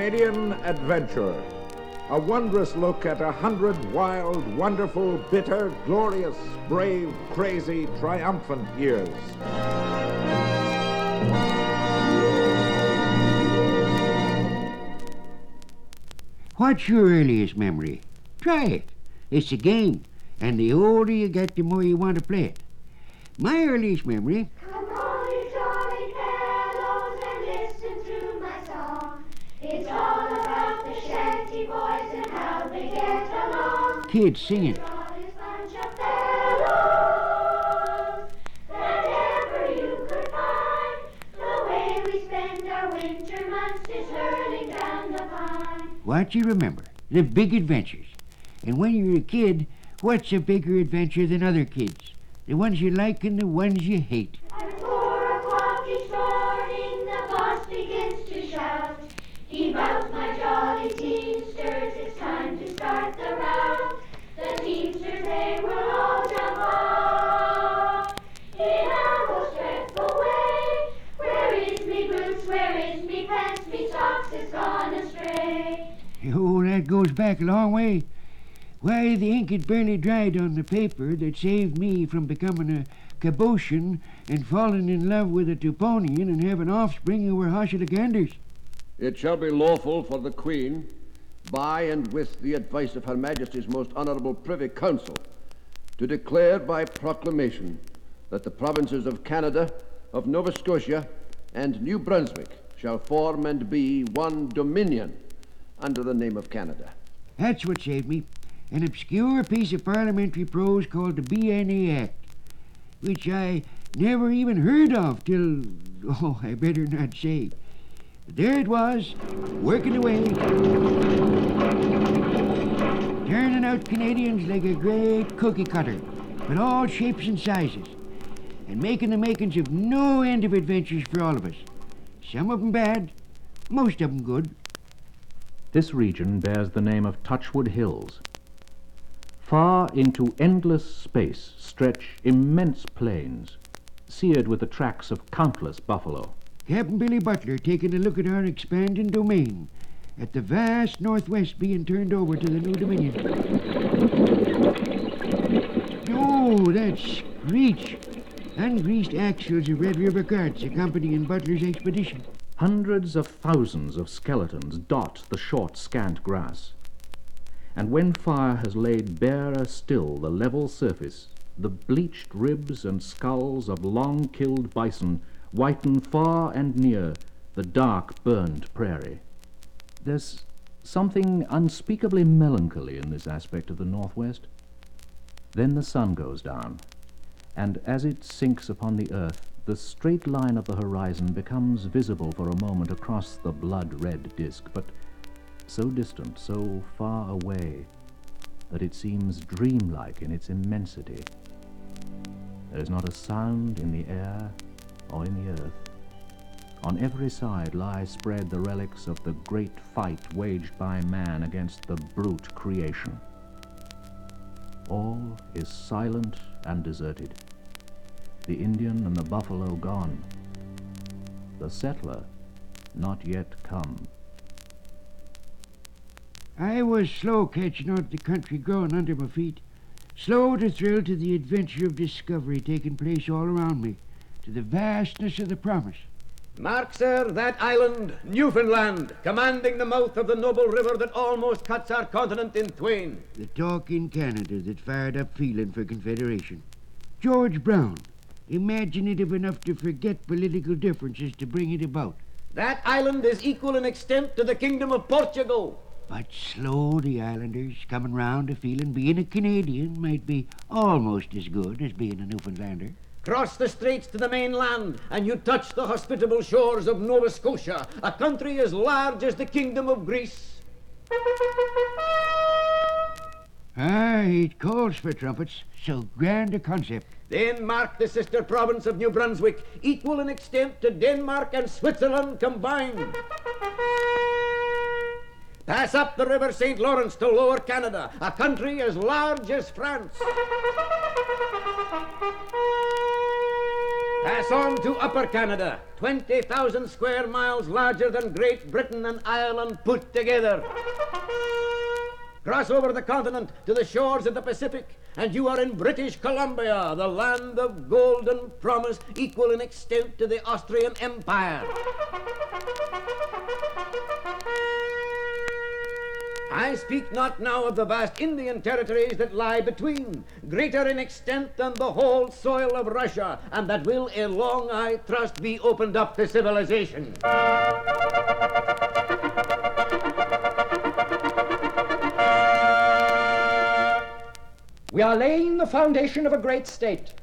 Canadian Adventurer. A wondrous look at 100 wild, wonderful, bitter, glorious, brave, crazy, triumphant years. What's your earliest memory? Try it. It's a game, and the older you get, the more you want to play it. My earliest memory... Come all you jolly fellows and listen to my song. It's all about the shanty boys and how they get along. Kids singing. Jolly bunch of fellows that ever you could find. The way we spend our winter months is hurling down the pine. What you remember? The big adventures. And when you're a kid, what's a bigger adventure than other kids? The ones you like and the ones you hate. At 4 o'clock each morning, the boss begins to shout. Heave out my jolly teamsters, it's time to start the rout. The teamsters, they will all jump off in a most dreadful way. Where is me boots, where is me pants, me socks is gone astray. Oh, that goes back a long way. Why, the ink had barely dried on the paper that saved me from becoming a Cabotian and falling in love with a Tuponian and having offspring who were Hoshilaganders. It shall be lawful for the Queen, by and with the advice of Her Majesty's most honourable Privy Council, to declare by proclamation that the provinces of Canada, of Nova Scotia, and New Brunswick shall form and be one dominion under the name of Canada. That's what saved me. An obscure piece of parliamentary prose called the BNA Act, which I never even heard of till, oh, I better not say. But there it was, working away, turning out Canadians like a great cookie cutter, with all shapes and sizes, and making the makings of no end of adventures for all of us. Some of them bad, most of them good. This region bears the name of Touchwood Hills. Far into endless space stretch immense plains, seared with the tracks of countless buffalo. Captain Billy Butler taking a look at our expanding domain, at the vast Northwest being turned over to the new Dominion. Oh, that screech! Ungreased axles of Red River carts accompanying Butler's expedition. Hundreds of thousands of skeletons dot the short, scant grass. And when fire has laid barer still the level surface, the bleached ribs and skulls of long-killed bison whiten far and near the dark, burned prairie. There's something unspeakably melancholy in this aspect of the Northwest. Then the sun goes down, and as it sinks upon the earth, the straight line of the horizon becomes visible for a moment across the blood-red disk, but so distant, so far away, that it seems dreamlike in its immensity. There is not a sound in the air or in the earth. On every side lie spread the relics of the great fight waged by man against the brute creation. All is silent and deserted. The Indian and the buffalo gone. The settler not yet come. I was slow catching on to the country growing under my feet, slow to thrill to the adventure of discovery taking place all around me, to the vastness of the promise. Mark, sir, that island, Newfoundland, commanding the mouth of the noble river that almost cuts our continent in twain. The talk in Canada that fired up feeling for Confederation. George Brown, imaginative enough to forget political differences to bring it about. That island is equal in extent to the Kingdom of Portugal. But slow the islanders coming round to feeling being a Canadian might be almost as good as being a Newfoundlander. Cross the straits to the mainland, and you touch the hospitable shores of Nova Scotia, a country as large as the Kingdom of Greece. It calls for trumpets, so grand a concept. Then mark the sister province of New Brunswick, equal in extent to Denmark and Switzerland combined. Pass up the River St. Lawrence to Lower Canada, a country as large as France. Pass on to Upper Canada, 20,000 square miles larger than Great Britain and Ireland put together. Cross over the continent to the shores of the Pacific, and you are in British Columbia, the land of golden promise, equal in extent to the Austrian Empire. I speak not now of the vast Indian territories that lie between, greater in extent than the whole soil of Russia, and that will ere long, I trust, be opened up to civilization. We are laying the foundation of a great state,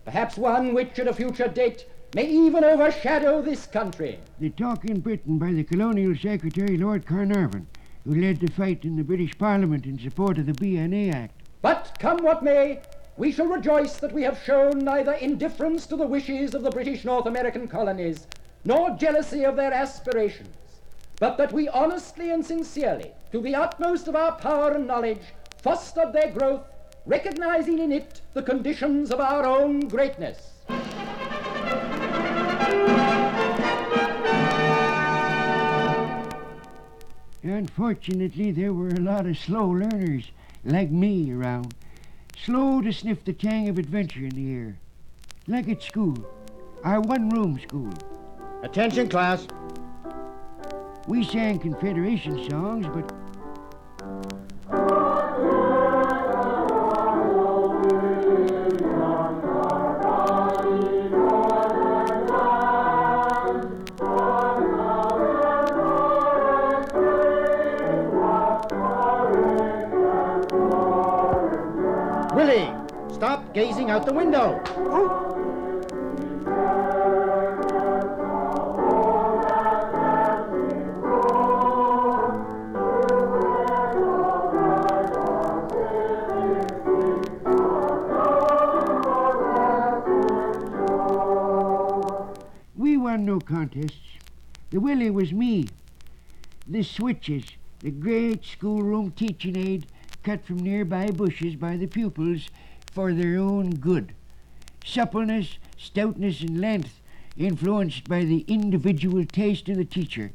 perhaps one which at a future date may even overshadow this country. The talk in Britain by the Colonial Secretary Lord Carnarvon, who led the fight in the British Parliament in support of the BNA Act. But come what may, we shall rejoice that we have shown neither indifference to the wishes of the British North American colonies, nor jealousy of their aspirations, but that we honestly and sincerely, to the utmost of our power and knowledge, fostered their growth, recognizing in it the conditions of our own greatness. Unfortunately, there were a lot of slow learners, like me, around. Slow to sniff the tang of adventure in the air. Like at school, our one-room school. Attention, class. We sang Confederation songs, but Willie, stop gazing out the window. we won no contests. The Willie was me. The switches, the great schoolroom teaching aid, cut from nearby bushes by the pupils for their own good. Suppleness, stoutness, and length influenced by the individual taste of the teacher,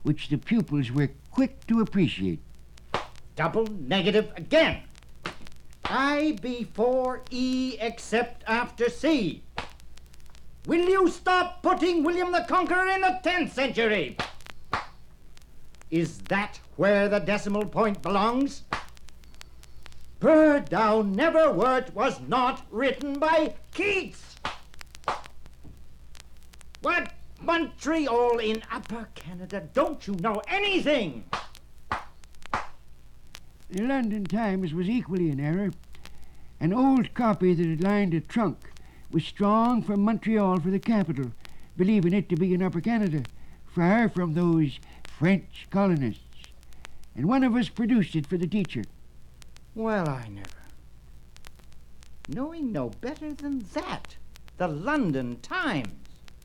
which the pupils were quick to appreciate. Double negative again. I before E except after C. Will you stop putting William the Conqueror in the 10th century? Is that where the decimal point belongs? Bird thou never wert was not written by Keats. What Montreal in Upper Canada? Don't you know anything? The London Times was equally in error. An old copy that had lined a trunk was strong from Montreal for the capital, believing it to be in Upper Canada, far from those French colonists. And one of us produced it for the teacher. Well, I never. Knowing no better than that, the London Times.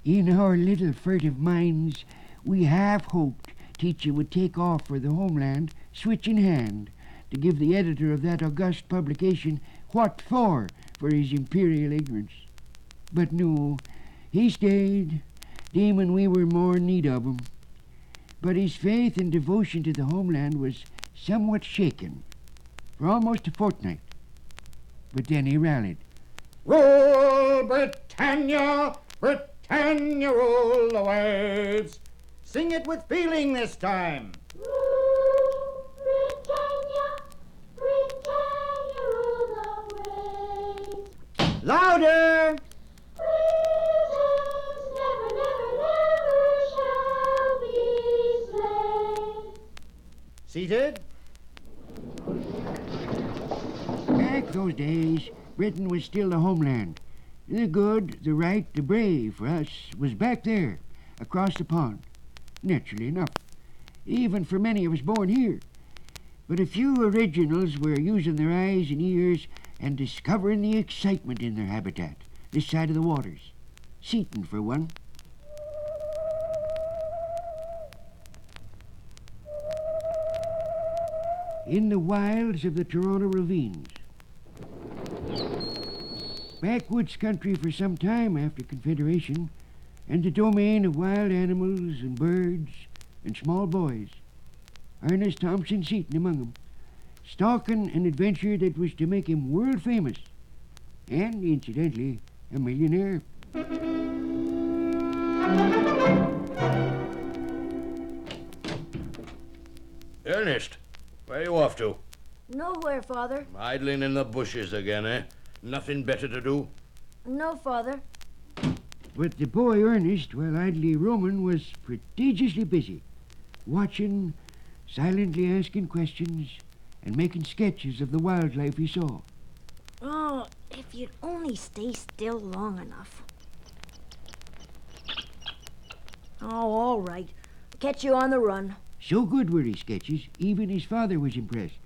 In our little furtive minds, we half hoped teacher would take off for the homeland, switch in hand, to give the editor of that august publication what for his imperial ignorance. But no, he stayed, deeming we were more in need of him. But his faith and devotion to the homeland was somewhat shaken for almost a fortnight. But then he rallied. Rule Britannia, Britannia rule the waves. Sing it with feeling this time. Rule Britannia, Britannia rule the waves. Louder! Britons never, never, never shall be slain. Seated. Back those days, Britain was still the homeland. The good, the right, the brave for us was back there, across the pond. Naturally enough, even for many of us born here. But a few originals were using their eyes and ears and discovering the excitement in their habitat, this side of the waters. Seaton, for one. In the wilds of the Toronto ravines. backwoods country for some time after Confederation, and the domain of wild animals and birds and small boys. Ernest Thompson Seton among them, stalking an adventure that was to make him world famous, and, incidentally, a millionaire. Ernest, where are you off to? Nowhere, Father. Idling in the bushes again, eh? Nothing better to do? No, Father. But the boy Ernest, while idly roaming, was prodigiously busy, watching, silently asking questions, and making sketches of the wildlife he saw. Oh, if you'd only stay still long enough. Oh, all right. Catch you on the run. So good were his sketches, even his father was impressed.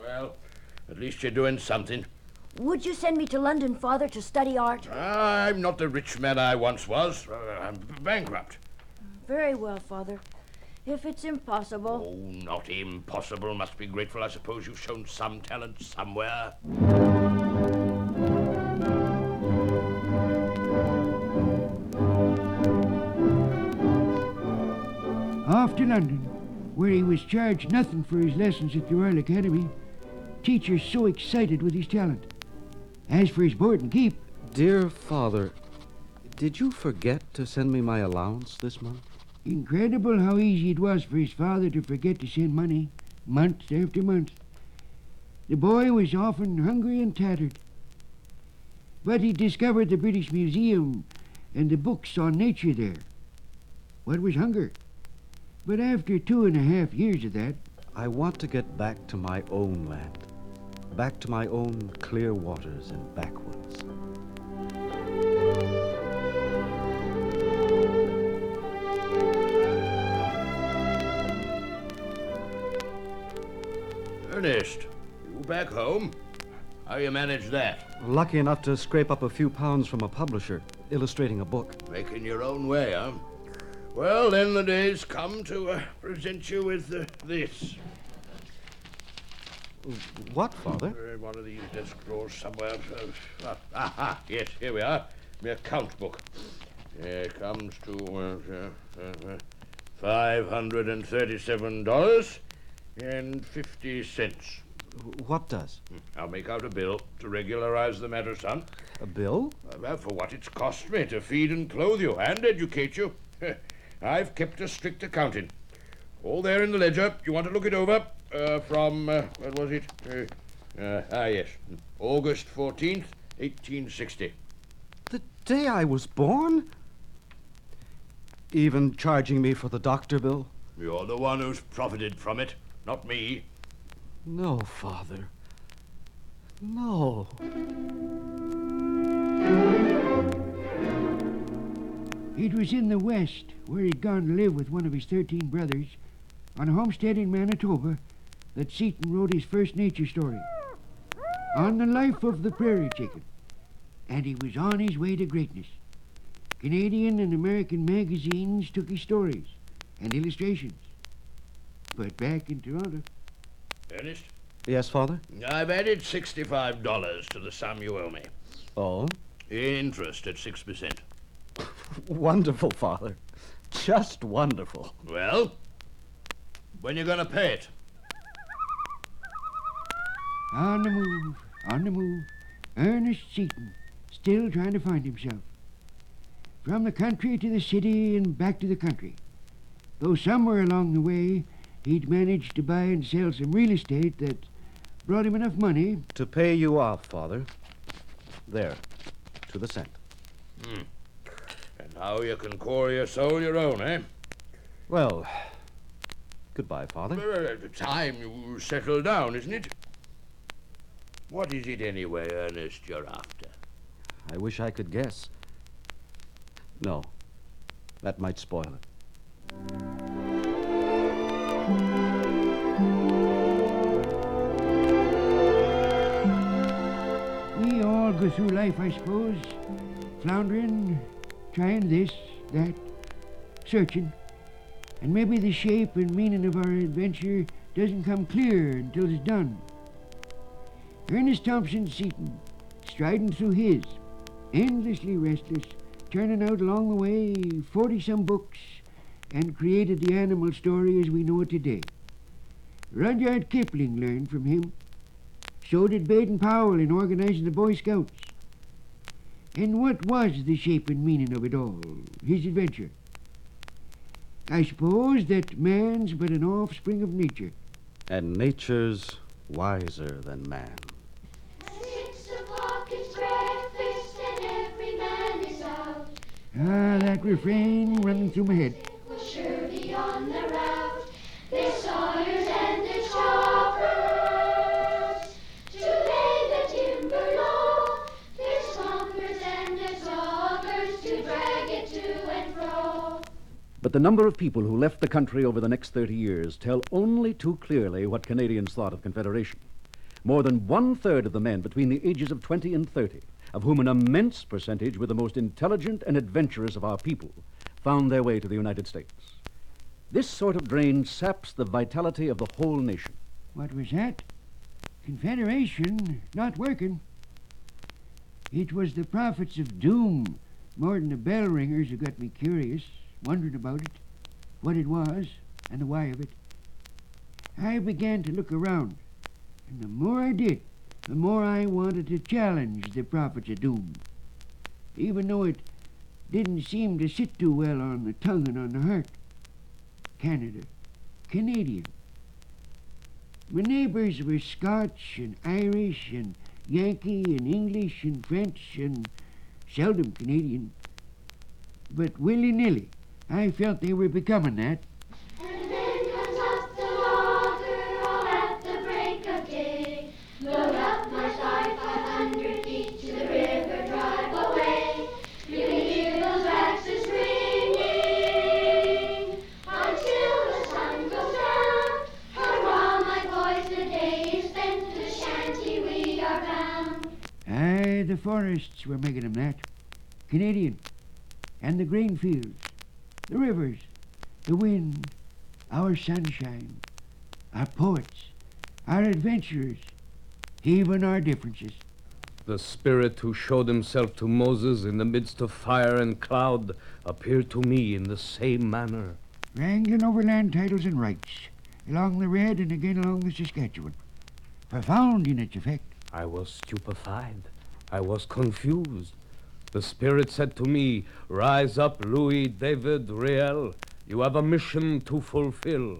Well, at least you're doing something. Would you send me to London, Father, to study art? I'm not the rich man I once was. I'm bankrupt. Very well, Father. If it's impossible. Oh, not impossible. Must be grateful. I suppose you've shown some talent somewhere. Off to London, where he was charged nothing for his lessons at the Royal Academy. Teachers so excited with his talent. As for his board and keep... Dear Father, did you forget to send me my allowance this month? Incredible how easy it was for his father to forget to send money, month after month. The boy was often hungry and tattered. But he discovered the British Museum and the books on nature there. What was hunger? But after 2.5 years of that... I want to get back to my own land. Back to my own clear waters and backwoods. Ernest, you back home? How you manage that? Lucky enough to scrape up a few pounds from a publisher, illustrating a book. Making your own way, huh? Well, then the day's come to present you with this. What, Father? One of these desk drawers somewhere. Yes, here we are. My account book. It comes to $537.50. What does? I'll make out a bill to regularize the matter, son. A bill? Well, for what it's cost me to feed and clothe you and educate you. I've kept a strict accounting. All there in the ledger. You want to look it over? From, when was it? Yes. August 14th, 1860. The day I was born? Even charging me for the doctor bill? You're the one who's profited from it, not me. No, Father. No. It was in the West, where he'd gone to live with one of his 13 brothers, on a homestead in Manitoba, that Seton wrote his first nature story, On the Life of the Prairie Chicken. And he was on his way to greatness. Canadian and American magazines took his stories and illustrations. But back in Toronto... Ernest? Yes, Father? I've added $65 to the sum you owe me. Oh? Interest at 6%. Wonderful, Father. Just wonderful. Well, when you going to pay it? On the move. Ernest Seton, still trying to find himself. From the country to the city and back to the country. Though somewhere along the way, he'd managed to buy and sell some real estate that brought him enough money... To pay you off, Father. There, to the cent. And now you can call your soul your own, eh? Well, goodbye, Father. Time you settle down, isn't it? What is it anyway, Ernest, you're after? I wish I could guess. No, that might spoil it. We all go through life, I suppose, floundering, trying this, that, searching. And maybe the shape and meaning of our adventure doesn't come clear until it's done. Ernest Thompson Seton, striding through his, endlessly restless, turning out along the way 40-some books, and created the animal story as we know it today. Rudyard Kipling learned from him. So did Baden-Powell in organizing the Boy Scouts. And what was the shape and meaning of it all, his adventure? I suppose that man's but an offspring of nature. And nature's wiser than man. 6 o'clock is breakfast and every man is out. Ah, that refrain running through my head. Was surely on the route. The sawyers and the choppers to lay the timber low. The swampers and the loggers to drag it to and fro. But the number of people who left the country over the next 30 years tell only too clearly what Canadians thought of Confederation. More than 1/3 of the men between the ages of 20 and 30, of whom an immense percentage were the most intelligent and adventurous of our people, found their way to the United States. This sort of drain saps the vitality of the whole nation. What was that? Confederation not working. It was the prophets of doom more than the bell ringers who got me curious, wondering about it, what it was, and the why of it. I began to look around, and the more I did, the more I wanted to challenge the prophets of doom, even though it didn't seem to sit too well on the tongue and on the heart. Canada, Canadian. My neighbors were Scotch and Irish and Yankee and English and French and seldom Canadian. But willy-nilly, I felt they were becoming that. And then comes up the logger all at the break of day. Load up my side 500 feet to the river, drive away. You can hear those axes ringing until the sun goes down. Hurrah, my boys, the day is spent, to the shanty we are bound. Aye, the forests were making them that. Canadian. And the grain fields, the rivers, the wind, our sunshine, our poets, our adventurers, even our differences. The spirit who showed himself to Moses in the midst of fire and cloud appeared to me in the same manner. Wrangling over land titles and rights, along the Red and again along the Saskatchewan. Profound in its effect. I was stupefied. I was confused. The Spirit said to me, "Rise up, Louis David Riel. You have a mission to fulfill."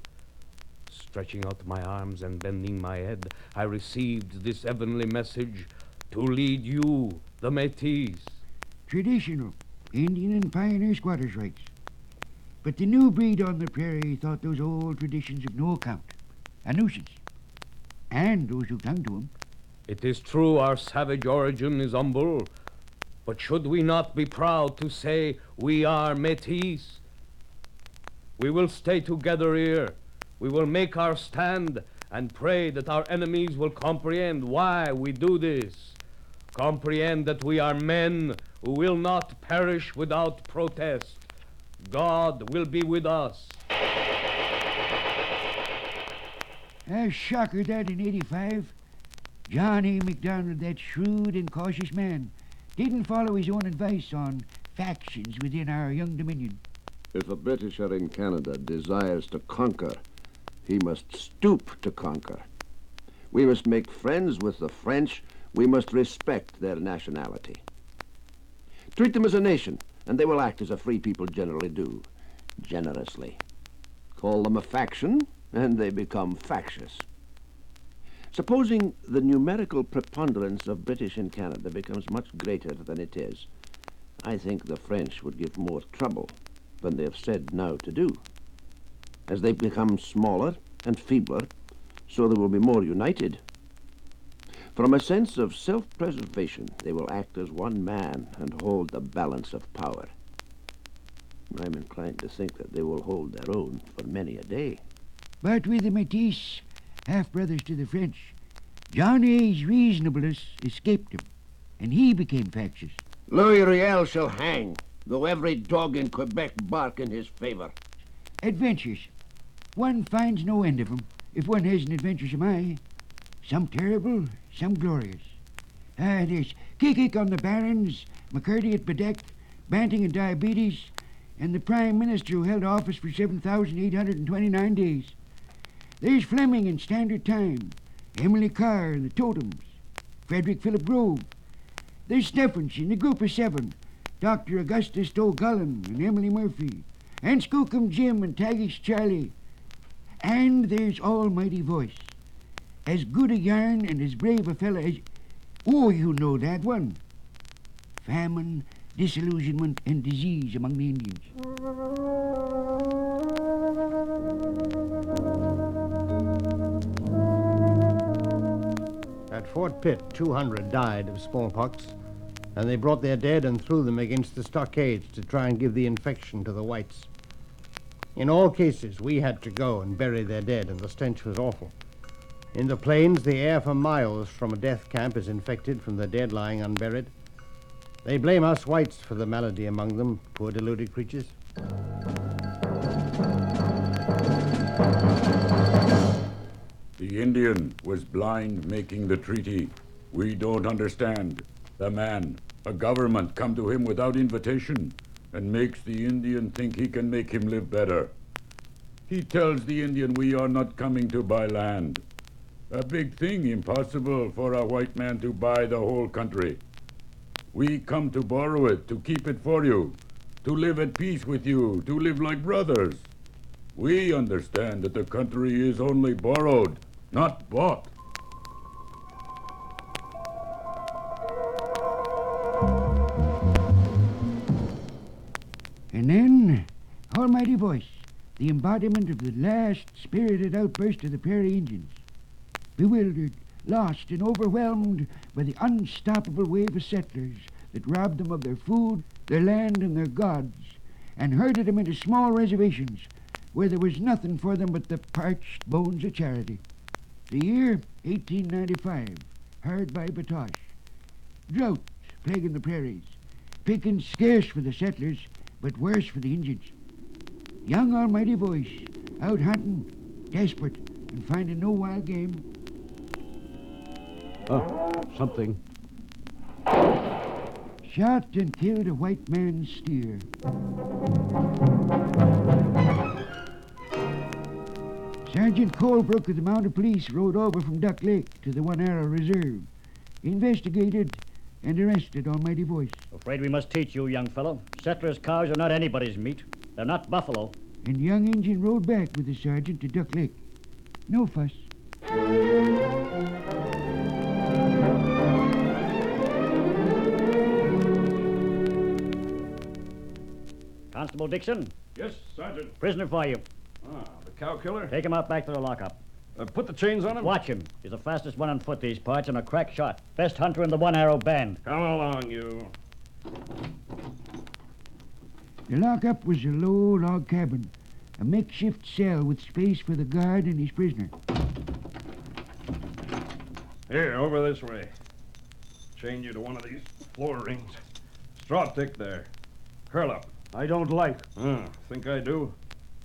Stretching out my arms and bending my head, I received this heavenly message to lead you, the Métis. Traditional Indian and pioneer squatters' rights. But the new breed on the prairie thought those old traditions of no account, a nuisance, and those who clung to them. It is true our savage origin is humble, but should we not be proud to say we are Métis? We will stay together here. We will make our stand and pray that our enemies will comprehend why we do this. Comprehend that we are men who will not perish without protest. God will be with us. A shocker that in '85. John A. MacDonald, that shrewd and cautious man, didn't follow his own advice on factions within our young dominion. If a Britisher in Canada desires to conquer, he must stoop to conquer. We must make friends with the French. We must respect their nationality. Treat them as a nation, and they will act as a free people generally do, generously. Call them a faction, and they become factious. Supposing the numerical preponderance of British in Canada becomes much greater than it is, I think the French would give more trouble than they have said now to do. As they become smaller and feebler, so they will be more united. From a sense of self-preservation, they will act as one man and hold the balance of power. I'm inclined to think that they will hold their own for many a day. But with the Métis, half-brothers to the French, John A.'s reasonableness escaped him, and he became factious. Louis Riel shall hang, though every dog in Quebec bark in his favor. Adventures. One finds no end of them, if one has an adventuresome eye. Some terrible, some glorious. There's Kikik on the Barrens, McCurdy at Bedeck, Banting and Diabetes, and the Prime Minister who held office for 7,829 days. There's Fleming in Standard Time, Emily Carr in the Totems, Frederick Philip Grove. There's Stephens in the Group of Seven, Dr. Augustus O'Gullen and Emily Murphy, and Skookum Jim and Tagish Charlie. And there's Almighty Voice, as good a yarn and as brave a fella as... Oh, you know that one. Famine, disillusionment, and disease among the Indians. At Fort Pitt, 200 died of smallpox, and they brought their dead and threw them against the stockades to try and give the infection to the whites. In all cases, we had to go and bury their dead, and the stench was awful. In the plains, the air for miles from a death camp is infected from the dead lying unburied. They blame us whites for the malady among them, poor deluded creatures. The Indian was blind making the treaty. We don't understand. The man, a government, come to him without invitation and makes the Indian think he can make him live better. He tells the Indian we are not coming to buy land. A big thing, impossible for a white man to buy the whole country. We come to borrow it, to keep it for you, to live at peace with you, to live like brothers. We understand that the country is only borrowed, not bought. And then, Almighty Voice, the embodiment of the last spirited outburst of the Prairie Indians. Bewildered, lost, and overwhelmed by the unstoppable wave of settlers that robbed them of their food, their land, and their gods, and herded them into small reservations where there was nothing for them but the parched bones of charity. The year 1895, hard by Batoche. Drought plaguing the prairies. Picking scarce for the settlers, but worse for the Indians. Young Almighty Voice, out hunting, desperate, and finding no wild game. Oh, something. Shot and killed a white man's steer. Sergeant Colebrook of the Mounted Police rode over from Duck Lake to the One Arrow Reserve, investigated, and arrested Almighty Voice. Afraid we must teach you, young fellow. Settlers' cows are not anybody's meat. They're not buffalo. And young Injun rode back with the sergeant to Duck Lake. No fuss. Constable Dixon, Yes, Sergeant. prisoner for you. Ah, the cow killer? Take him out back to the lockup. Put the chains on him? Watch him. He's the fastest one on foot these parts and a crack shot. Best hunter in the One Arrow Band. Come along, you. The lockup was a low log cabin, a makeshift cell with space for the guard and his prisoner. Here, over this way. Chain you to one of these floor rings. Straw thick there. Curl up. I don't like. Think I do.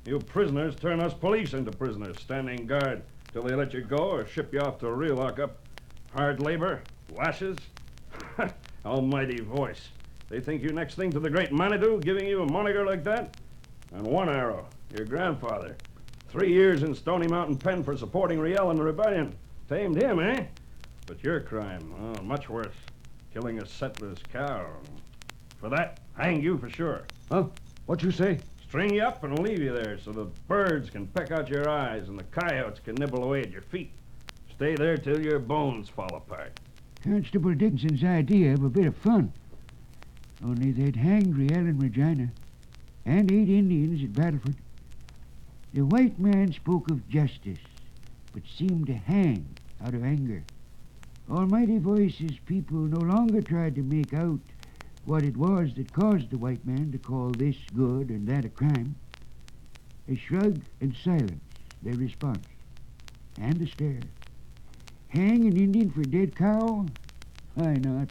You prisoners turn us police into prisoners, standing guard till they let you go or ship you off to a real lockup. Hard labor, lashes. Almighty Voice. They think you next thing to the great Manitou, giving you a moniker like that? And One Arrow, your grandfather. 3 years in Stony Mountain Pen for supporting Riel and the rebellion. Tamed him, eh? But your crime, much worse. Killing a settler's cow. For that, hang you for sure. Huh? What you say? String you up and leave you there so the birds can peck out your eyes and the coyotes can nibble away at your feet. Stay there till your bones fall apart. Constable Dixon's idea of a bit of fun. Only they'd hanged Riel and Regina, and 8 Indians at Battleford. The white man spoke of justice, but seemed to hang out of anger. Almighty Voice's people no longer tried to make out what it was that caused the white man to call this good and that a crime. A shrug and silence, their response, and a stare. Hang an Indian for a dead cow? Why not?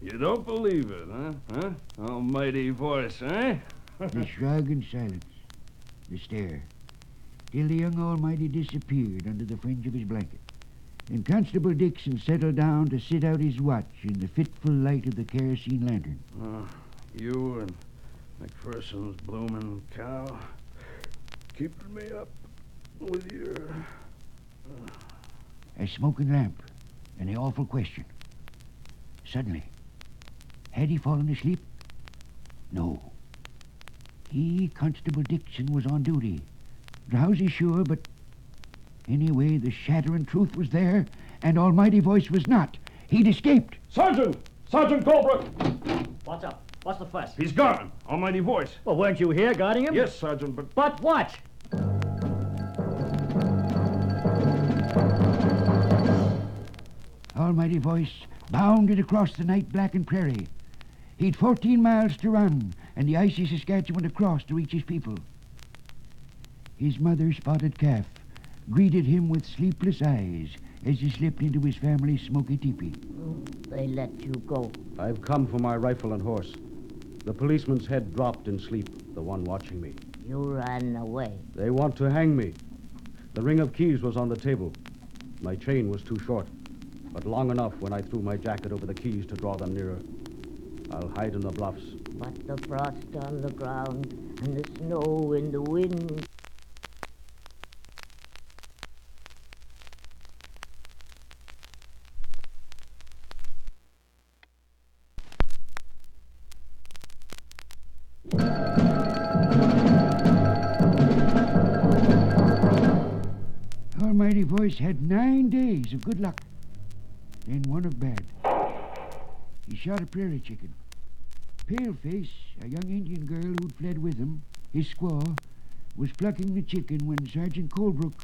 You don't believe it, huh? Almighty Voice, eh? The shrug and silence, the stare, till the young Almighty disappeared under the fringe of his blanket. and Constable Dixon settled down to sit out his watch in the fitful light of the kerosene lantern. You and McPherson's bloomin' cow keeping me up with your... A smoking lamp and the awful question. Suddenly, had he fallen asleep? No. He, Constable Dixon, was on duty. Drowsy, sure, but anyway, the shattering truth was there, and Almighty Voice was not. He'd escaped. Sergeant! Sergeant Colebrook! What's up? What's the fuss? He's gone. Almighty Voice. Well, weren't you here guarding him? Yes, Sergeant, but... But what? Almighty Voice bounded across the night-blackened prairie. He'd 14 miles to run, and the icy Saskatchewan to cross to reach his people. His mother, Spotted Calf, greeted him with sleepless eyes as he slipped into his family's smoky teepee. They let you go. I've come for my rifle and horse. The policeman's head dropped in sleep, the one watching me. You ran away. They want to hang me. The ring of keys was on the table. My chain was too short, but long enough when I threw my jacket over the keys to draw them nearer. I'll hide in the bluffs. But the frost on the ground and the snow in the wind. Almighty Voice had 9 days of good luck, then one of bad. He shot a prairie chicken. Paleface, a young Indian girl who'd fled with him, his squaw, was plucking the chicken when Sergeant Colebrook,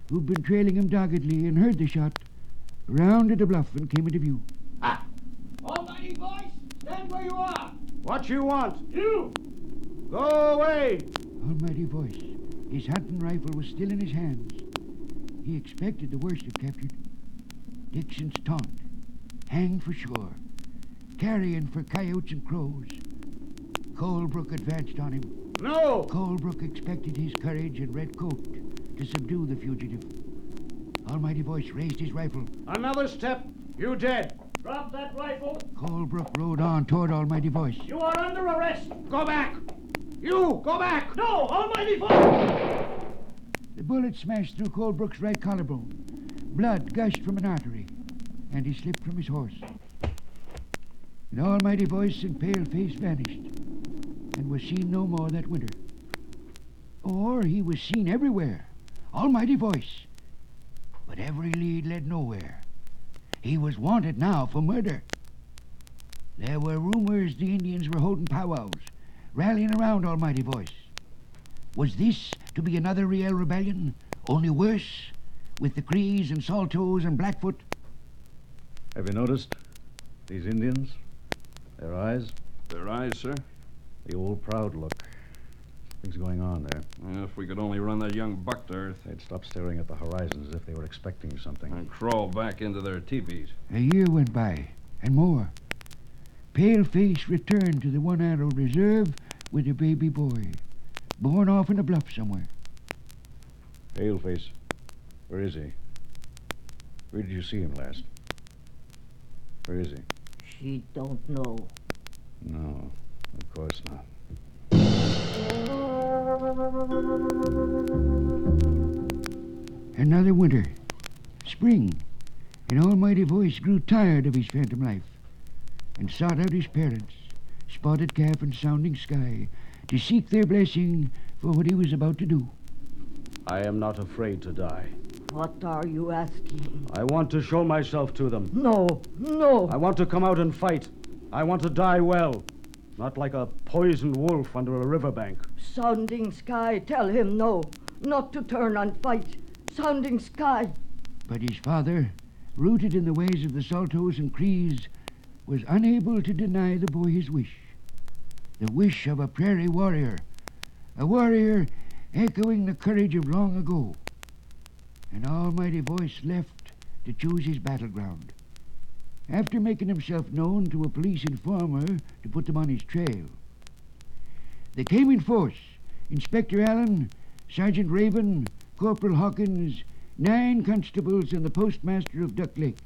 who'd been trailing him doggedly and heard the shot, rounded a bluff and came into view. Almighty Voice, stand where you are. What you want? You! Go away! Almighty Voice, his hunting rifle was still in his hands. He expected the worst if captured. Dixon's taunt, hang for sure, carrion for coyotes and crows. Colebrook advanced on him. No! Colebrook expected his courage and red coat to subdue the fugitive. Almighty Voice raised his rifle. Another step, you dead. Drop that rifle. Colebrook rode on toward Almighty Voice. You are under arrest. Go back! You, go back! No, Almighty Voice! The bullet smashed through Colebrook's right collarbone. Blood gushed from an artery, and he slipped from his horse. And Almighty Voice and Paleface vanished, and was seen no more that winter. Or he was seen everywhere, Almighty Voice. But every lead led nowhere. He was wanted now for murder. There were rumors the Indians were holding powwows, rallying around Almighty Voice. Was this to be another Riel rebellion, only worse, with the Crees and Saltos and Blackfoot? Have you noticed these Indians? Their eyes? Their eyes, sir? The old proud look. Things going on there. Well, if we could only run that young buck to earth. They'd stop staring at the horizon as if they were expecting something. And crawl back into their teepees. A year went by, and more. Paleface returned to the One Arrow Reserve with a baby boy, born off in a bluff somewhere. Paleface, where is he? Where did you see him last? Where is he? She don't know. No, of course not. Another winter, spring, and Almighty Voice grew tired of his phantom life and sought out his parents, Spotted Calf and Sounding Sky, to seek their blessing for what he was about to do. I am not afraid to die. What are you asking? I want to show myself to them. No, no. I want to come out and fight. I want to die well, not like a poisoned wolf under a riverbank. Sounding Sky, tell him no, not to turn and fight. Sounding Sky. But his father, rooted in the ways of the Saltos and Crees, was unable to deny the boy his wish. The wish of a prairie warrior, a warrior echoing the courage of long ago. An Almighty Voice left to choose his battleground. After making himself known to a police informer to put them on his trail. They came in force, Inspector Allen, Sergeant Raven, Corporal Hawkins, 9 constables, and the postmaster of Duck Lake.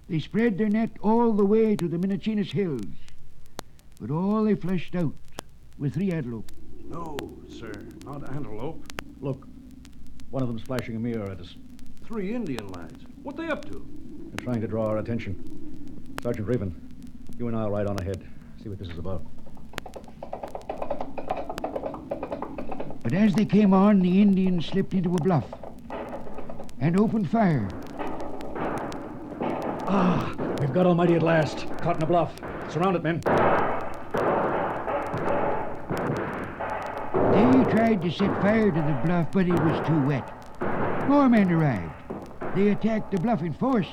They spread their net all the way to the Minnechinas Hills, but all they flushed out were 3 antelope. No, sir, not antelope. Look, one of them's flashing a mirror at us. 3 Indian lads. What they up to? They're trying to draw our attention. Sergeant Raven, you and I'll ride on ahead. See what this is about. But as they came on, the Indians slipped into a bluff and opened fire. Ah, we've got Almighty at last. Caught in a bluff. Surround it, men. They tried to set fire to the bluff, but it was too wet. More men arrived. They attacked the bluff in force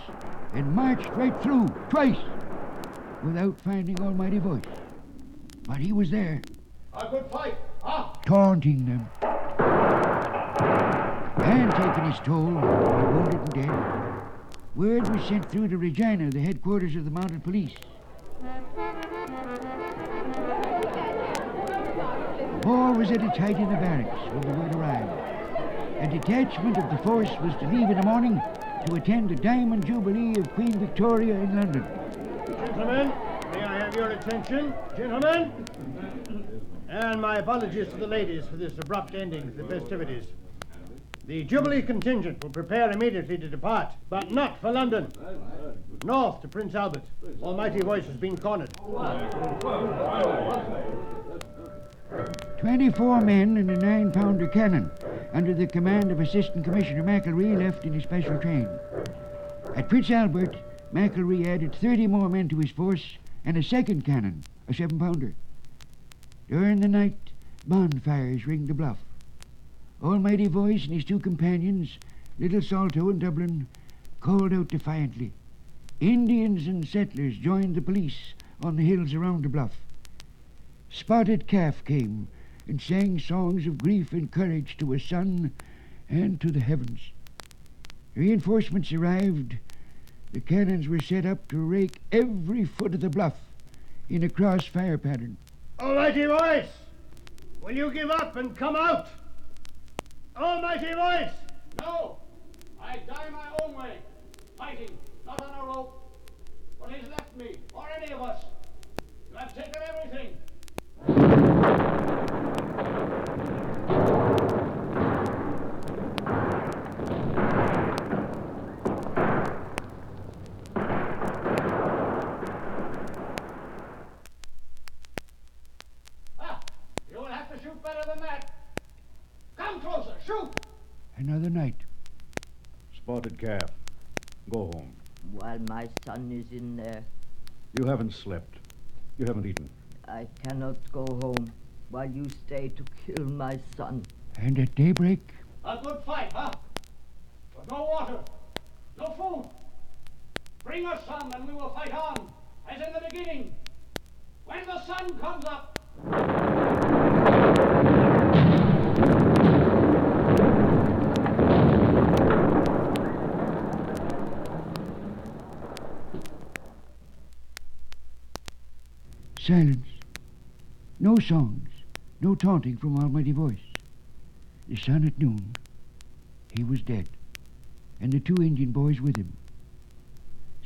and marched right through, twice, without finding Almighty Voice. But he was there, A good fight, huh? taunting them. And taking his toll, wounded and dead. Word was sent through to Regina, the headquarters of the mounted police. The war was at its height in the barracks when the word arrived. A detachment of the force was to leave in the morning to attend the Diamond Jubilee of Queen Victoria in London. Gentlemen, may I have your attention? Gentlemen! And my apologies to the ladies for this abrupt ending to the festivities. The Jubilee contingent will prepare immediately to depart, but not for London. North to Prince Albert. Almighty Voice has been cornered. 24 men and a 9-pounder cannon under the command of Assistant Commissioner McElree left in a special train. At Prince Albert, McElree added 30 more men to his force and a second cannon, a 7-pounder. During the night, bonfires ringed the bluff. Almighty Voice and his 2 companions, Little Salto and Dublin, called out defiantly. Indians and settlers joined the police on the hills around the bluff. Spotted Calf came and sang songs of grief and courage to a sun and to the heavens. Reinforcements arrived. The cannons were set up to rake every foot of the bluff in a crossfire pattern. Almighty Voice! Will you give up and come out? Almighty Voice! No! I die my own way. Fighting, not on a rope. What is left me, or any of us? You have taken everything. You will have to shoot better than that. Come closer, shoot! Another night. Spotted Calf, go home. While my son is in there, You haven't slept. You haven't eaten. I cannot go home while you stay to kill my son. And at daybreak, A good fight, huh? But no water, no food. Bring us some and we will fight on, as in the beginning. When the sun comes up. silence. No songs, no taunting from Almighty Voice. The sun at noon, he was dead, and the 2 Indian boys with him.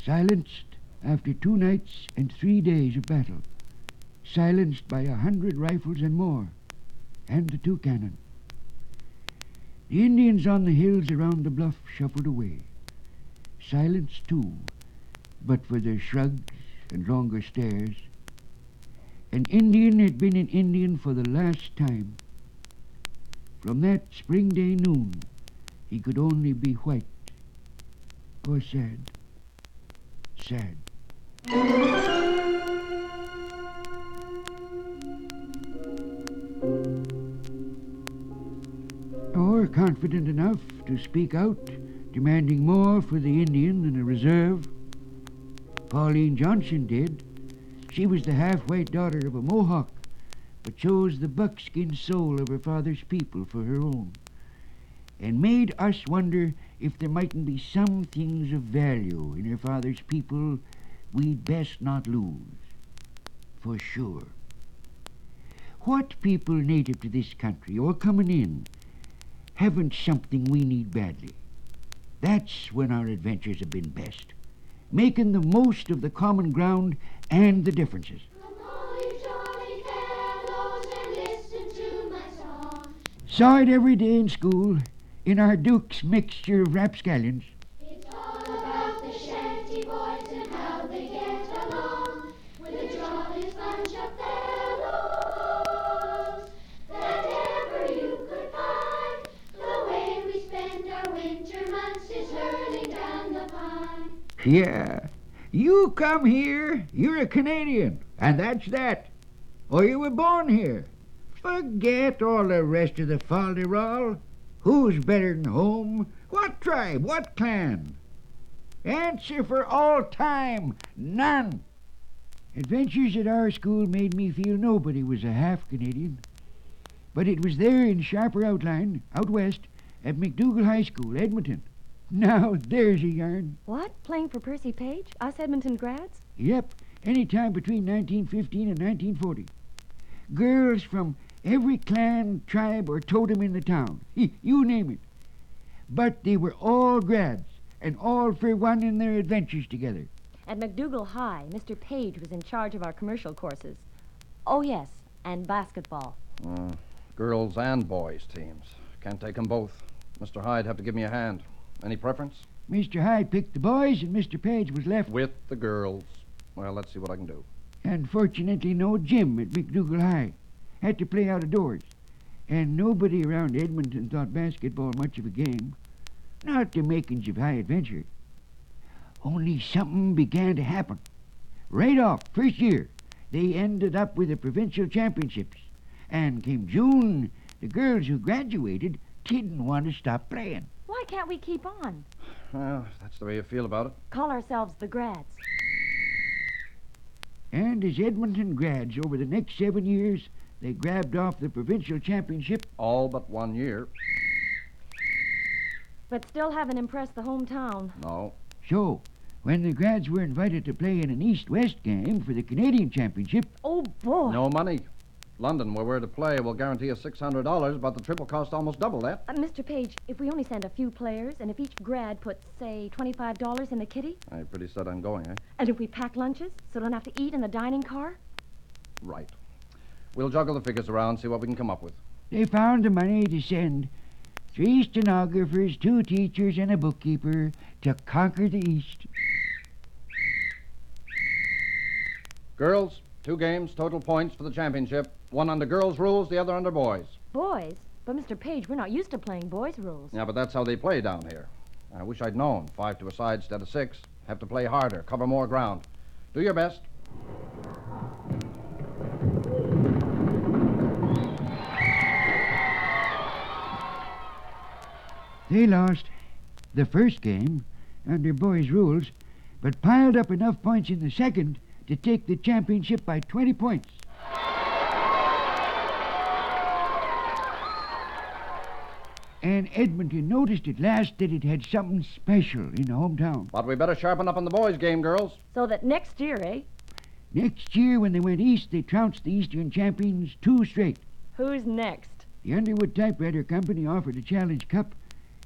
Silenced after 2 nights and 3 days of battle. Silenced by 100 rifles and more, and the 2 cannon. The Indians on the hills around the bluff shuffled away. Silenced too, but for their shrugs and longer stares. An Indian had been an Indian for the last time. From that spring day noon, he could only be white or sad. Sad. Or confident enough to speak out, demanding more for the Indian than a reserve. Pauline Johnson did. She was the half-white daughter of a Mohawk, but chose the buckskin soul of her father's people for her own, and made us wonder if there mightn't be some things of value in her father's people we'd best not lose, for sure. What people native to this country, or coming in, haven't something we need badly? That's when our adventures have been best, making the most of the common ground and the differences. Saw it every day in school, in our Duke's mixture of rapscallions. It's all about the shanty boys and how they get along with the jolliest bunch of fellows that ever you could find. The way we spend our winter months is hurling down the pine. Yeah, you come here, you're a Canadian, and that's that. Or you were born here. Forget all the rest of the fol-de-rol. Who's better than home? What tribe? What clan? Answer for all time. None. Adventures at our school made me feel nobody was a half-Canadian. But it was there in sharper outline, out west, at McDougall High School, Edmonton. Now, there's a yarn. What? Playing for Percy Page? Us Edmonton grads? Yep, any time between 1915 and 1940. Girls from every clan, tribe, or totem in the town. You name it. But they were all grads, and all for one in their adventures together. At McDougall High, Mr. Page was in charge of our commercial courses. Oh, yes, and basketball. Girls and boys teams. Can't take them both. Mr. Hyde have to give me a hand. Any preference? Mr. Hyde picked the boys, and Mr. Page was left with the girls. Well, let's see what I can do. Unfortunately, no gym at McDougall High. Had to play out of doors. And nobody around Edmonton thought basketball much of a game. Not the makings of high adventure. Only something began to happen. Right off, first year, they ended up with the provincial championships. And came June, the girls who graduated didn't want to stop playing. Why can't we keep on? Well, that's the way you feel about it. Call ourselves the grads. And as Edmonton grads over the next 7 years, they grabbed off the provincial championship. All but 1 year. But still haven't impressed the hometown. No. So, when the grads were invited to play in an East-West game for the Canadian championship... Oh, boy. No money. London, where we're to play, will guarantee us $600, but the trip will cost almost double that. Mr. Page, if we only send a few players, and if each grad puts, say, $25 in the kitty? I pretty set on going, eh? And if we pack lunches, so don't have to eat in the dining car? Right. We'll juggle the figures around, see what we can come up with. They found the money to send 3 stenographers, 2 teachers, and a bookkeeper to conquer the East. Girls, 2 games, total points for the championship. One under girls' rules, the other under boys. Boys? But, Mr. Page, we're not used to playing boys' rules. Yeah, but that's how they play down here. I wish I'd known. 5 to a side instead of 6. Have to play harder, cover more ground. Do your best. They lost the first game under boys' rules, but piled up enough points in the second to take the championship by 20 points. And Edmonton noticed at last that it had something special in the hometown. But we better sharpen up on the boys' game, girls. So that next year, eh? Next year, when they went east, they trounced the Eastern champions 2 straight. Who's next? The Underwood Typewriter Company offered a Challenge Cup,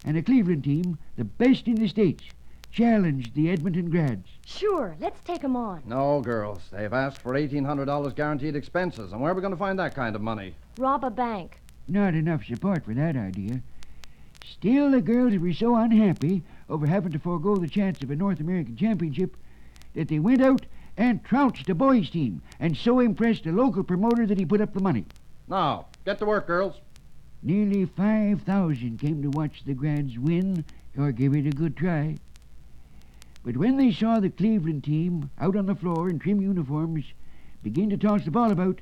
and a Cleveland team, the best in the States, challenged the Edmonton grads. Sure, let's take 'em on. No, girls. They've asked for $1,800 guaranteed expenses, and where are we going to find that kind of money? Rob a bank. Not enough support for that idea. Still, the girls were so unhappy over having to forego the chance of a North American championship that they went out and trounced the boys' team, and so impressed a local promoter that he put up the money. Now, get to work, girls. Nearly 5,000 came to watch the grads win or give it a good try. But when they saw the Cleveland team out on the floor in trim uniforms begin to toss the ball about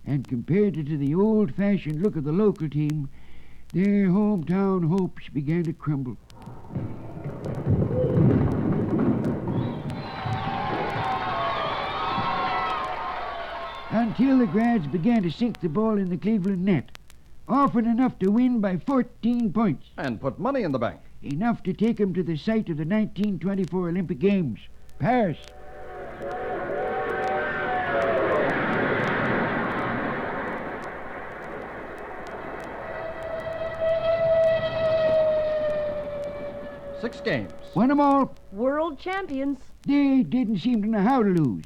and compared it to the old-fashioned look of the local team, their hometown hopes began to crumble. Until the grads began to sink the ball in the Cleveland net, often enough to win by 14 points. And put money in the bank. Enough to take them to the site of the 1924 Olympic Games, Paris. 6 games. Won 'em all. World champions. They didn't seem to know how to lose.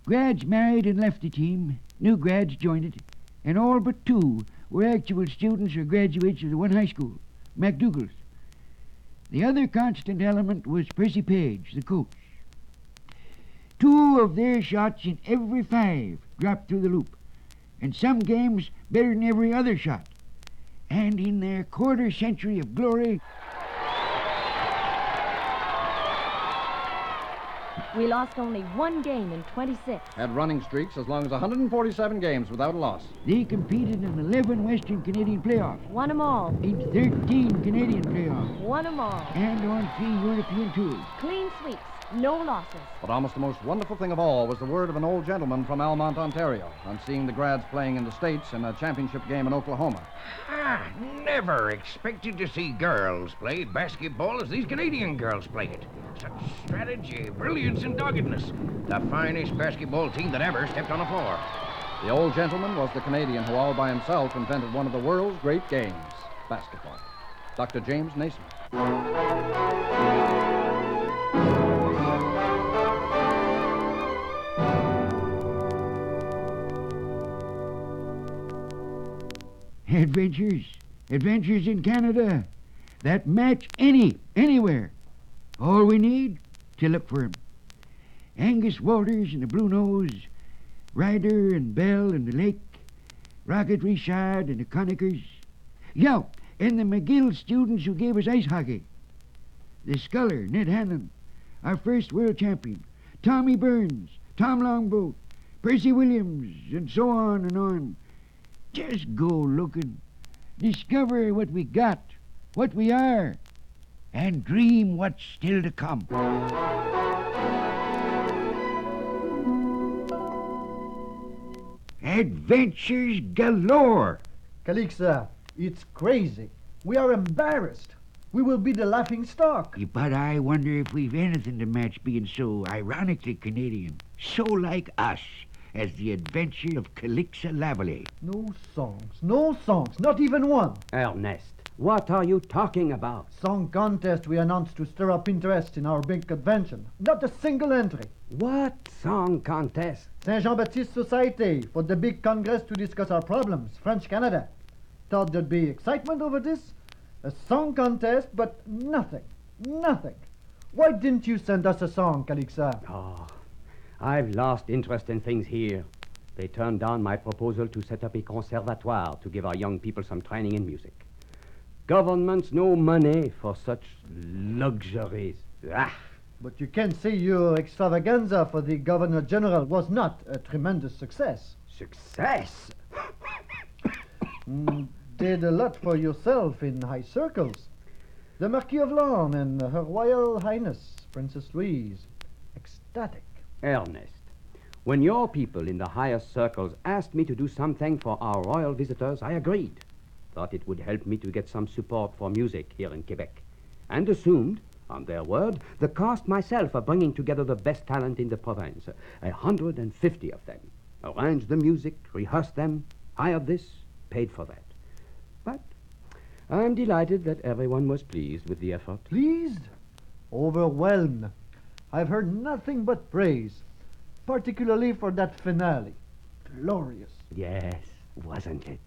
Grads married and left the team. New grads joined it. And all but 2 were actual students or graduates of the one high school, MacDougall's. The other constant element was Percy Page, the coach. 2 of their shots in every 5 dropped through the loop, and some games better than every other shot. And in their quarter century of glory, We lost only 1 game in 26. Had running streaks as long as 147 games without a loss. they competed in 11 Western Canadian playoffs, Won 'em all. in 13 Canadian playoffs, Won 'em all. and on 3 European tours. Clean sweeps. No losses. But almost the most wonderful thing of all was the word of an old gentleman from Almont, Ontario, on seeing the grads playing in the States in a championship game in Oklahoma. Never expected to see girls play basketball as these Canadian girls play it. Such strategy, brilliance, and doggedness. The finest basketball team that ever stepped on a floor. The old gentleman was the Canadian who all by himself invented one of the world's great games, basketball. Dr. James Naismith. Adventures in Canada that match anywhere. All we need to look for 'em. Angus Walters and the Blue Nose, Ryder and Bell and the Lake, Rocket Richard and the Conackers. Yo, and the McGill students who gave us ice hockey. The sculler, Ned Hannon, our first world champion, Tommy Burns, Tom Longboat, Percy Williams, and so on and on. Just go looking, discover what we got, what we are, and dream what's still to come. Adventures galore. Calixa, it's crazy. We are embarrassed. We will be the laughing stock. But I wonder if we've anything to match being so ironically Canadian, so like us, as the adventure of Calixa Lavalley. No songs, not even one. Ernest, what are you talking about? Song contest we announced to stir up interest in our big convention. Not a single entry. What song contest? Saint Jean-Baptiste Society for the big congress to discuss our problems, French Canada. Thought there'd be excitement over this? A song contest, but nothing. Why didn't you send us a song, Calixa? Oh, I've lost interest in things here. They turned down my proposal to set up a conservatoire to give our young people some training in music. Government's no money for such luxuries. Ah! But you can see your extravaganza for the Governor General was not a tremendous success. Success? Did a lot for yourself in high circles. The Marquis of Lorne and Her Royal Highness, Princess Louise. Ecstatic. Ernest, when your people in the highest circles asked me to do something for our royal visitors, I agreed. Thought it would help me to get some support for music here in Quebec. And assumed, on their word, the cost myself of bringing together the best talent in the province. 150 of them. Arranged the music, rehearsed them, hired this, paid for that. But I'm delighted that everyone was pleased with the effort. Pleased? Overwhelmed. I've heard nothing but praise, particularly for that finale. Glorious. Yes, wasn't it?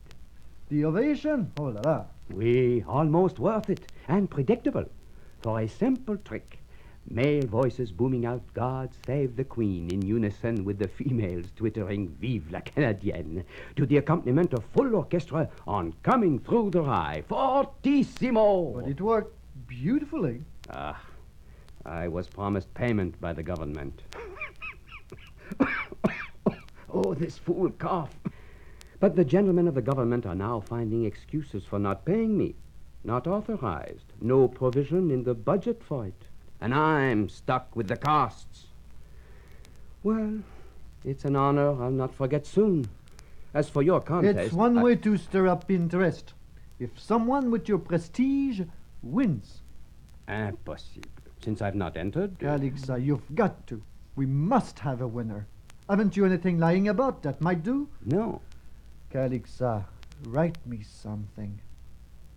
The ovation? Oh la la. Oui, almost worth it, and predictable. For a simple trick. Male voices booming out God Save the Queen in unison with the females twittering Vive la Canadienne to the accompaniment of full orchestra on Coming Through the Rye. Fortissimo! But it worked beautifully. Ah, I was promised payment by the government. Oh, this fool cough. But the gentlemen of the government are now finding excuses for not paying me. Not authorized. No provision in the budget for it. And I'm stuck with the costs. Well, it's an honor I'll not forget soon. As for your contest... It's one way to stir up interest. If someone with your prestige wins. Impossible. Since I've not entered... Calixa, you've got to. We must have a winner. Haven't you anything lying about that might do? No. Calixa, write me something.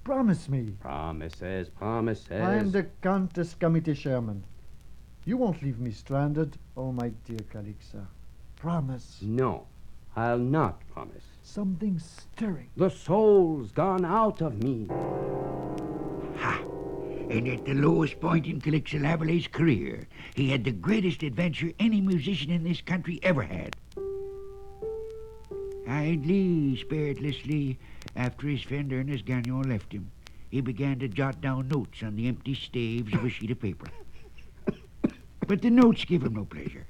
Promise me. Promises, promises. I'm the Countess Committee Chairman. You won't leave me stranded, oh my dear Calixa. Promise. No, I'll not promise. Something stirring. The soul's gone out of me. And at the lowest point in Calixa Lavallee's career, he had the greatest adventure any musician in this country ever had. Idly, spiritlessly, after his friend Ernest Gagnon left him, he began to jot down notes on the empty staves of a sheet of paper. But the notes gave him no pleasure.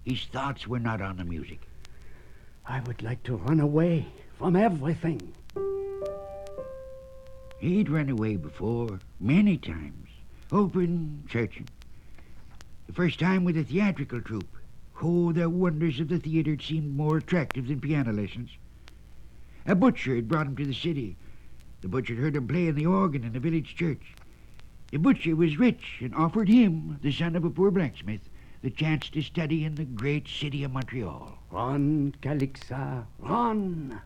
His thoughts were not on the music. I would like to run away from everything. He'd run away before, many times, hoping, searching. The first time with a theatrical troupe. Oh, the wonders of the theater seemed more attractive than piano lessons. A butcher had brought him to the city. The butcher had heard him play on the organ in the village church. The butcher was rich and offered him, the son of a poor blacksmith, the chance to study in the great city of Montreal. Run, Calixa, run!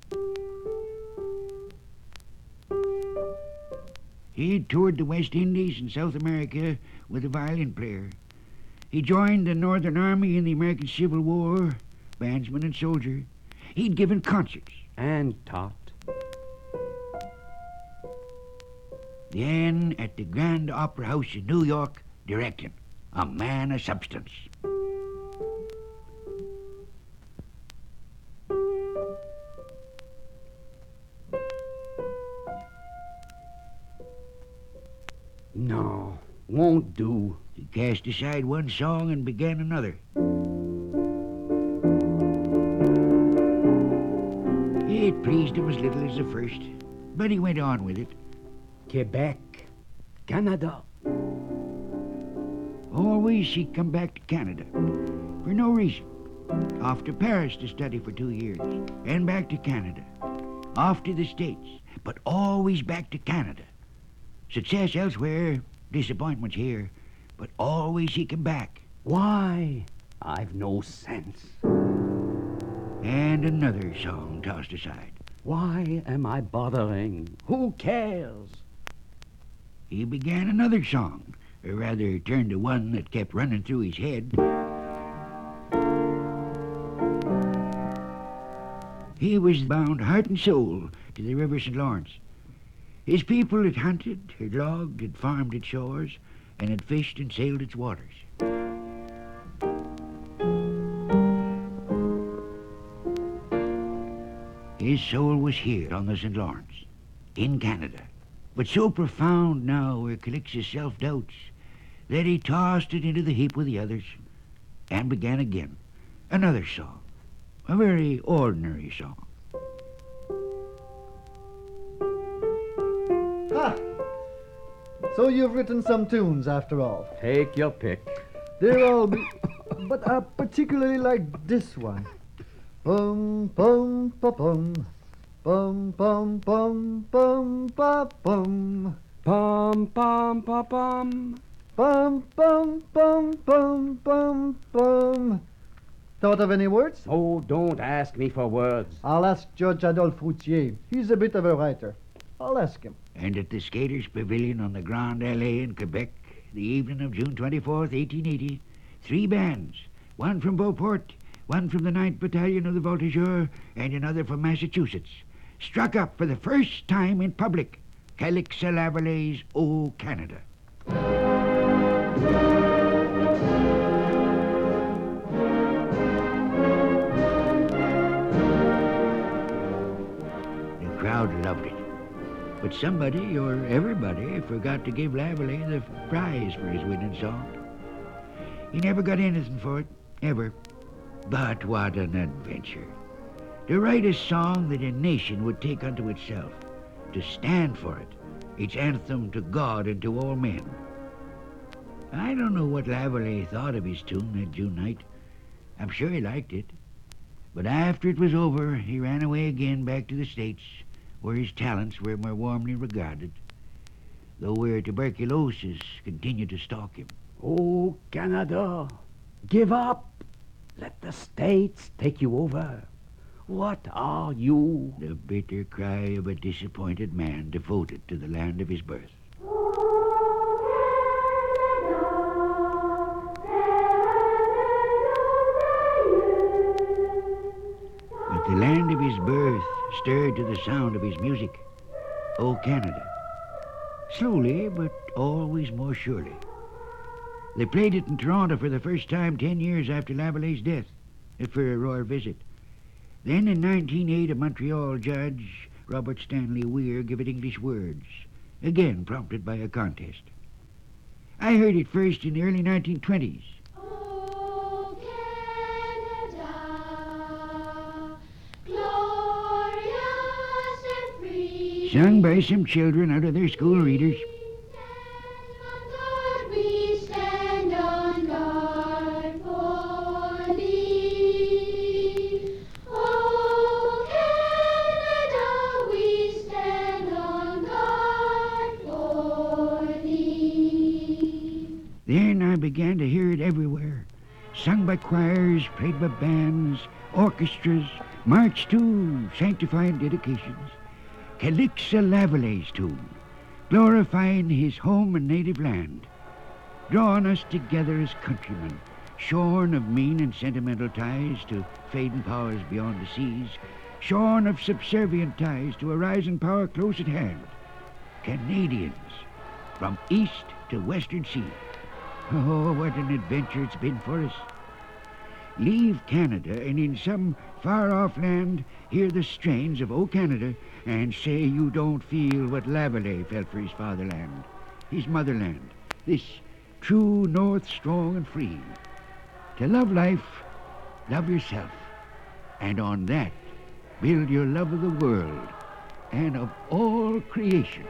He had toured the West Indies and South America with a violin player. He joined the Northern Army in the American Civil War, bandsman and soldier. He'd given concerts. And taught. Then, at the Grand Opera House in New York, directing. A man of substance. No, won't do. He cast aside one song and began another. It pleased him as little as the first, but he went on with it. Quebec, Canada. Always he'd come back to Canada, for no reason. Off to Paris to study for 2 years, and back to Canada. Off to the States, but always back to Canada. Success elsewhere, disappointments here, but always he came back. Why? I've no sense. And another song tossed aside. Why am I bothering? Who cares? He began another song, or rather turned to one that kept running through his head. He was bound heart and soul to the River St. Lawrence. His people had hunted, had logged, had farmed its shores, and had fished and sailed its waters. His soul was here on the St. Lawrence, in Canada, but so profound now were Calixa's self-doubts that he tossed it into the heap with the others and began again, another song, a very ordinary song. So you've written some tunes after all. Take your pick. They're all but I particularly like this one. Bum bum ba bum. Bum bum bum bum ba bum. Bum bum ba bum. Bum bum bum bum bum bum. Thought of any words? Oh, don't ask me for words. I'll ask Judge Adolphe Routier. He's a bit of a writer. I'll ask him. And at the Skaters' Pavilion on the Grande Allée in Quebec, the evening of June 24th, 1880, 3 bands, one from Beauport, one from the 9th Battalion of the Voltigeurs, and another from Massachusetts, struck up for the first time in public Calixa Lavallee's O Canada. The crowd loved it. But somebody, or everybody, forgot to give Lavallee the prize for his winning song. He never got anything for it, ever. But what an adventure. To write a song that a nation would take unto itself, to stand for it, its anthem to God and to all men. I don't know what Lavallee thought of his tune that June night. I'm sure he liked it. But after it was over, he ran away again back to the States, where his talents were more warmly regarded, though where tuberculosis continued to stalk him. Oh, Canada, give up. Let the States take you over. What are you? The bitter cry of a disappointed man devoted to the land of his birth. But the land of his birth stirred to the sound of his music. O Canada. Slowly, but always more surely. They played it in Toronto for the first time 10 years after Lavallee's death, for a royal visit. Then in 1908, a Montreal judge, Robert Stanley Weir, gave it English words, again prompted by a contest. I heard it first in the early 1920s. Oh, Canada, glorious and free. Sung by some children out of their school readers. God, we stand on guard for thee. Oh, Canada, we stand on guard for thee. Then I began to hear it everywhere. Sung by choirs, played by bands, orchestras, marched to sanctifying dedications. Calixa Lavallee's tune, glorifying his home and native land, drawing us together as countrymen, shorn of mean and sentimental ties to fading powers beyond the seas, shorn of subservient ties to a rising power close at hand. Canadians, from east to western sea. Oh, what an adventure it's been for us. Leave Canada and in some far-off land hear the strains of O Canada and say you don't feel what Lavallee felt for his fatherland, his motherland, this true north strong and free. To love life, love yourself, and on that build your love of the world and of all creation.